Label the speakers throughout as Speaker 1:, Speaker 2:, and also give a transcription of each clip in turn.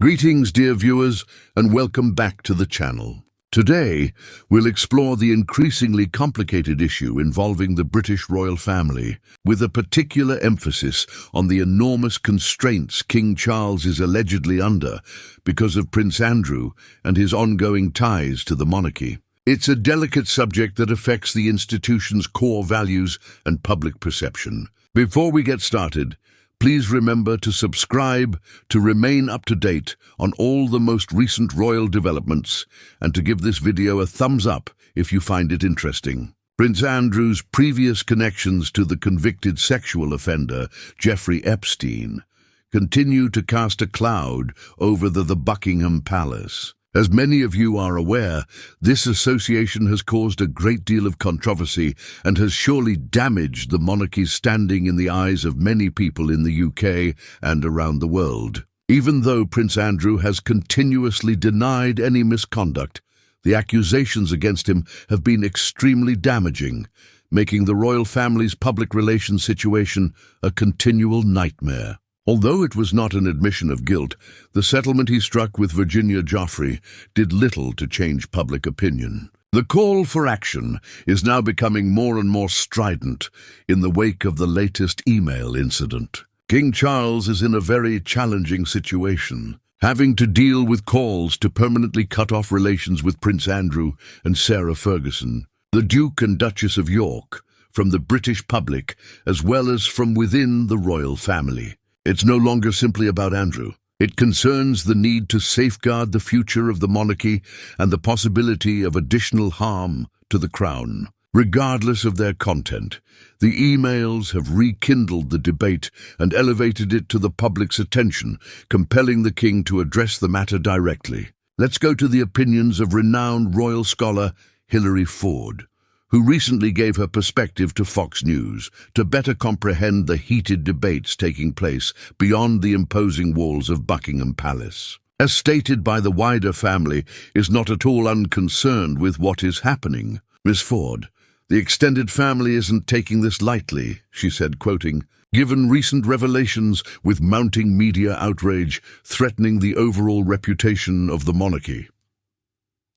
Speaker 1: Greetings, dear viewers, and welcome back to the channel. Today, we'll explore the increasingly complicated issue involving the British royal family, with a particular emphasis on the enormous constraints King Charles is allegedly under because of Prince Andrew and his ongoing ties to the monarchy. It's a delicate subject that affects the institution's core values and public perception. Before we get started, please remember to subscribe to remain up to date on all the most recent royal developments and to give this video a thumbs up if you find it interesting. Prince Andrew's previous connections to the convicted sexual offender Jeffrey Epstein continue to cast a cloud over the Buckingham Palace. As many of you are aware, this association has caused a great deal of controversy and has surely damaged the monarchy's standing in the eyes of many people in the UK and around the world. Even though Prince Andrew has continuously denied any misconduct, the accusations against him have been extremely damaging, making the royal family's public relations situation a continual nightmare. Although it was not an admission of guilt, the settlement he struck with Virginia Joffrey did little to change public opinion. The call for action is now becoming more and more strident in the wake of the latest email incident. King Charles is in a very challenging situation, having to deal with calls to permanently cut off relations with Prince Andrew and Sarah Ferguson, the Duke and Duchess of York, from the British public as well as from within the royal family. It's no longer simply about Andrew. It concerns the need to safeguard the future of the monarchy and the possibility of additional harm to the crown. Regardless of their content, the emails have rekindled the debate and elevated it to the public's attention, compelling the king to address the matter directly. Let's go to the opinions of renowned royal scholar Hilary Ford, who recently gave her perspective to Fox News to better comprehend the heated debates taking place beyond the imposing walls of Buckingham Palace. As stated by the wider family, is not at all unconcerned with what is happening. Miss Ford, "The extended family isn't taking this lightly," she said, quoting, "given recent revelations with mounting media outrage threatening the overall reputation of the monarchy."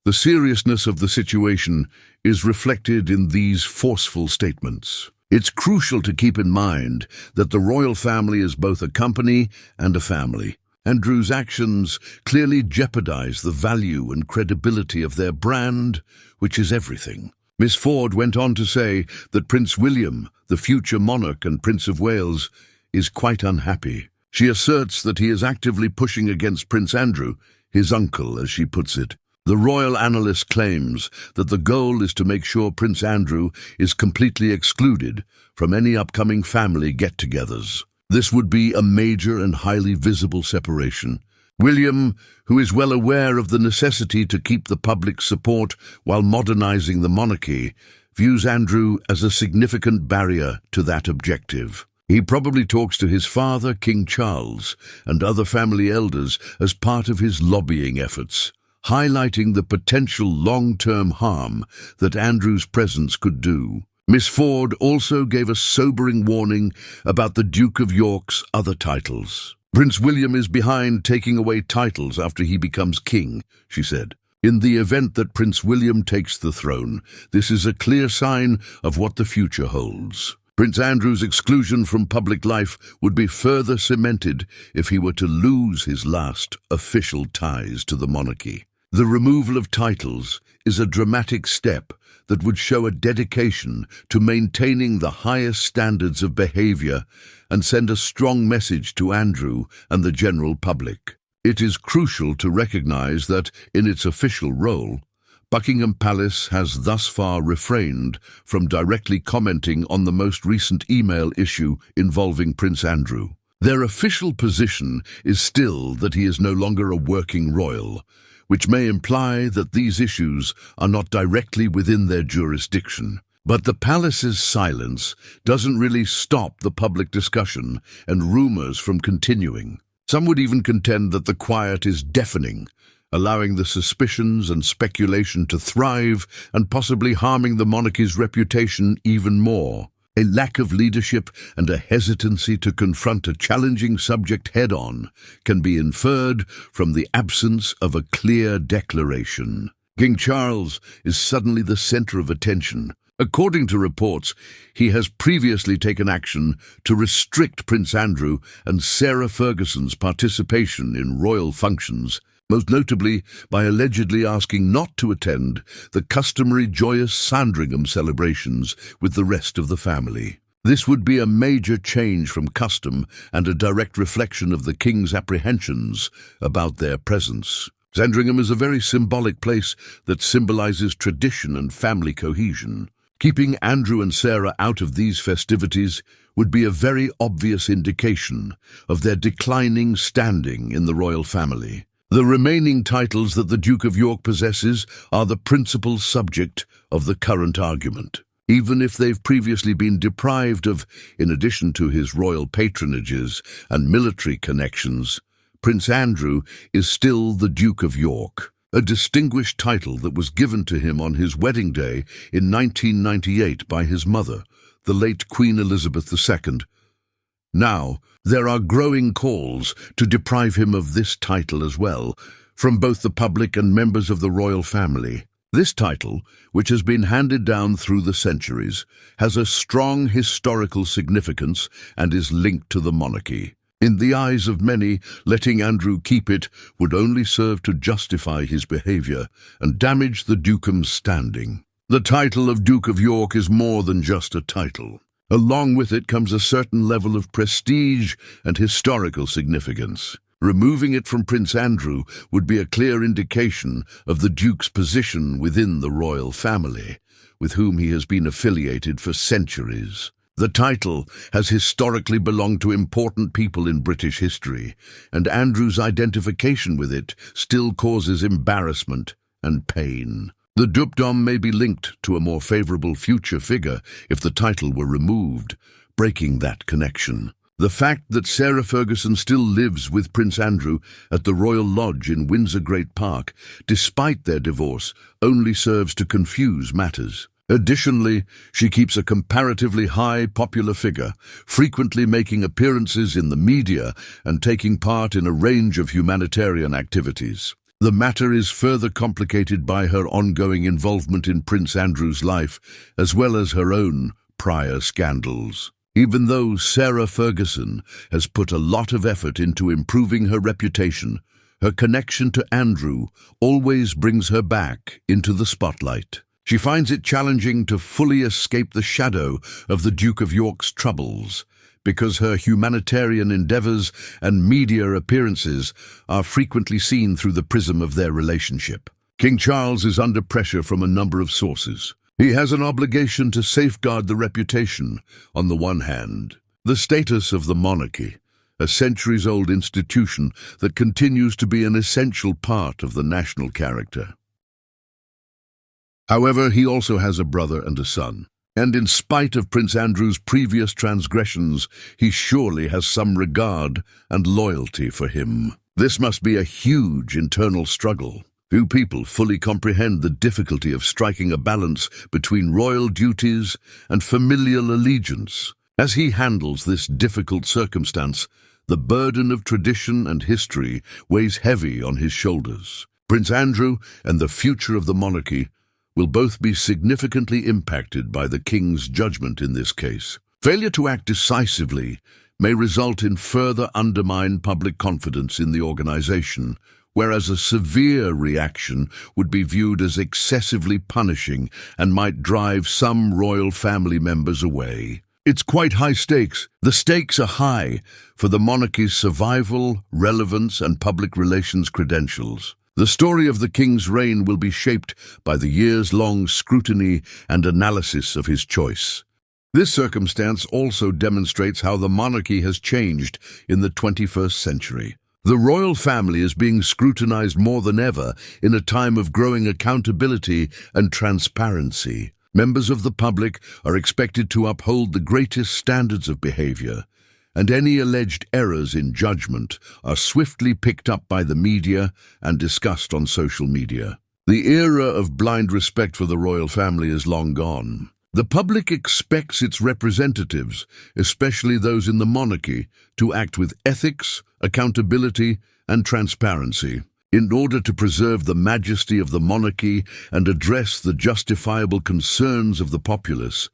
Speaker 1: The seriousness of the situation is reflected in these forceful statements. It's crucial to keep in mind that the royal family is both a company and a family. Andrew's actions clearly jeopardize the value and credibility of their brand, which is everything. Miss Ford went on to say that Prince William, the future monarch and Prince of Wales, is quite unhappy. She asserts that he is actively pushing against Prince Andrew, his uncle, as she puts it. The royal analyst claims that the goal is to make sure Prince Andrew is completely excluded from any upcoming family get-togethers. This would be a major and highly visible separation. William, who is well aware of the necessity to keep the public's support while modernizing the monarchy, views Andrew as a significant barrier to that objective. He probably talks to his father, King Charles, and other family elders as part of his lobbying efforts, highlighting the potential long-term harm that Andrew's presence could do. Miss Ford also gave a sobering warning about the Duke of York's other titles. "Prince William is behind taking away titles after he becomes king," she said. "In the event that Prince William takes the throne, this is a clear sign of what the future holds. Prince Andrew's exclusion from public life would be further cemented if he were to lose his last official ties to the monarchy. The removal of titles is a dramatic step that would show a dedication to maintaining the highest standards of behavior and send a strong message to Andrew and the general public. It is crucial to recognize that, in its official role, Buckingham Palace has thus far refrained from directly commenting on the most recent email issue involving Prince Andrew. Their official position is still that he is no longer a working royal, which may imply that these issues are not directly within their jurisdiction. But the palace's silence doesn't really stop the public discussion and rumors from continuing. Some would even contend that the quiet is deafening, allowing the suspicions and speculation to thrive and possibly harming the monarchy's reputation even more. A lack of leadership and a hesitancy to confront a challenging subject head-on can be inferred from the absence of a clear declaration. King Charles is suddenly the center of attention. According to reports, he has previously taken action to restrict Prince Andrew and Sarah Ferguson's participation in royal functions, most notably by allegedly asking not to attend the customary joyous Sandringham celebrations with the rest of the family. This would be a major change from custom and a direct reflection of the king's apprehensions about their presence. Sandringham is a very symbolic place that symbolizes tradition and family cohesion. Keeping Andrew and Sarah out of these festivities would be a very obvious indication of their declining standing in the royal family. The remaining titles that the Duke of York possesses are the principal subject of the current argument. Even if they've previously been deprived of, in addition to his royal patronages and military connections, Prince Andrew is still the Duke of York, a distinguished title that was given to him on his wedding day in 1998 by his mother, the late Queen Elizabeth II. Now, there are growing calls to deprive him of this title as well, from both the public and members of the royal family. This title, which has been handed down through the centuries, has a strong historical significance and is linked to the monarchy. In the eyes of many, letting Andrew keep it would only serve to justify his behavior and damage the dukedom's standing. The title of Duke of York is more than just a title. Along with it comes a certain level of prestige and historical significance. Removing it from Prince Andrew would be a clear indication of the Duke's position within the royal family, with whom he has been affiliated for centuries. The title has historically belonged to important people in British history, and Andrew's identification with it still causes embarrassment and pain. The dukedom may be linked to a more favorable future figure if the title were removed, breaking that connection. The fact that Sarah Ferguson still lives with Prince Andrew at the Royal Lodge in Windsor Great Park, despite their divorce, only serves to confuse matters. Additionally, she keeps a comparatively high popular figure, frequently making appearances in the media and taking part in a range of humanitarian activities. The matter is further complicated by her ongoing involvement in Prince Andrew's life, as well as her own prior scandals. Even though Sarah Ferguson has put a lot of effort into improving her reputation, her connection to Andrew always brings her back into the spotlight. She finds it challenging to fully escape the shadow of the Duke of York's troubles, because her humanitarian endeavors and media appearances are frequently seen through the prism of their relationship. King Charles is under pressure from a number of sources. He has an obligation to safeguard the reputation, on the one hand, the status of the monarchy, a centuries-old institution that continues to be an essential part of the national character. However, he also has a brother and a son, and in spite of Prince Andrew's previous transgressions, he surely has some regard and loyalty for him. This must be a huge internal struggle. Few people fully comprehend the difficulty of striking a balance between royal duties and familial allegiance. As he handles this difficult circumstance, the burden of tradition and history weighs heavy on his shoulders. Prince Andrew and the future of the monarchy will both be significantly impacted by the king's judgment in this case. Failure to act decisively may result in further undermined public confidence in the organization, whereas a severe reaction would be viewed as excessively punishing and might drive some royal family members away. It's quite high stakes. The stakes are high for the monarchy's survival, relevance, and public relations credentials. The story of the king's reign will be shaped by the years-long scrutiny and analysis of his choice. This circumstance also demonstrates how the monarchy has changed in the 21st century. The royal family is being scrutinized more than ever in a time of growing accountability and transparency. Members of the public are expected to uphold the greatest standards of behavior, and any alleged errors in judgment are swiftly picked up by the media and discussed on social media. The era of blind respect for the royal family is long gone. The public expects its representatives, especially those in the monarchy, to act with ethics, accountability, and transparency. In order to preserve the majesty of the monarchy and address the justifiable concerns of the populace,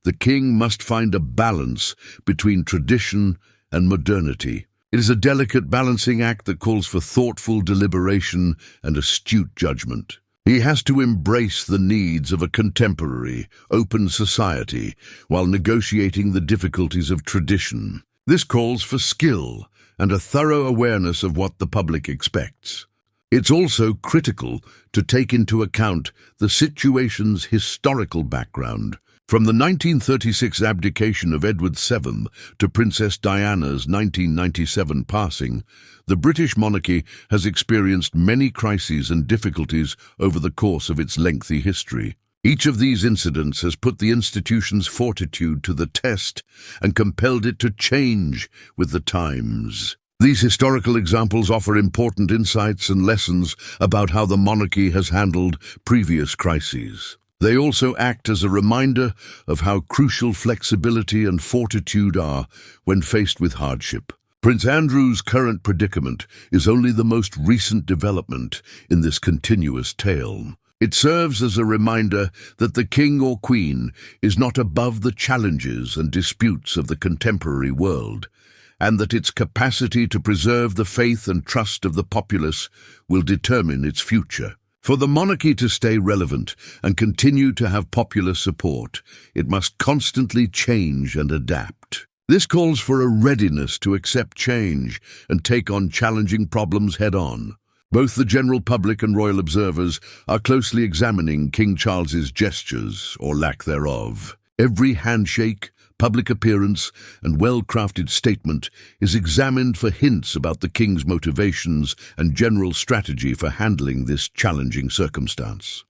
Speaker 1: the king must find a balance between tradition and modernity. It is a delicate balancing act that calls for thoughtful deliberation and astute judgment. He has to embrace the needs of a contemporary, open society while negotiating the difficulties of tradition. This calls for skill and a thorough awareness of what the public expects. It's also critical to take into account the situation's historical background. From the 1936 abdication of Edward VII to Princess Diana's 1997 passing, the British monarchy has experienced many crises and difficulties over the course of its lengthy history. Each of these incidents has put the institution's fortitude to the test and compelled it to change with the times. These historical examples offer important insights and lessons about how the monarchy has handled previous crises. They also act as a reminder of how crucial flexibility and fortitude are when faced with hardship. Prince Andrew's current predicament is only the most recent development in this continuous tale. It serves as a reminder that the king or queen is not above the challenges and disputes of the contemporary world, and that its capacity to preserve the faith and trust of the populace will determine its future. For the monarchy to stay relevant and continue to have popular support, it must constantly change and adapt. This calls for a readiness to accept change and take on challenging problems head-on. Both the general public and royal observers are closely examining King Charles's gestures, or lack thereof. Every handshake, public appearance, and well-crafted statement is examined for hints about the king's motivations and general strategy for handling this challenging circumstance.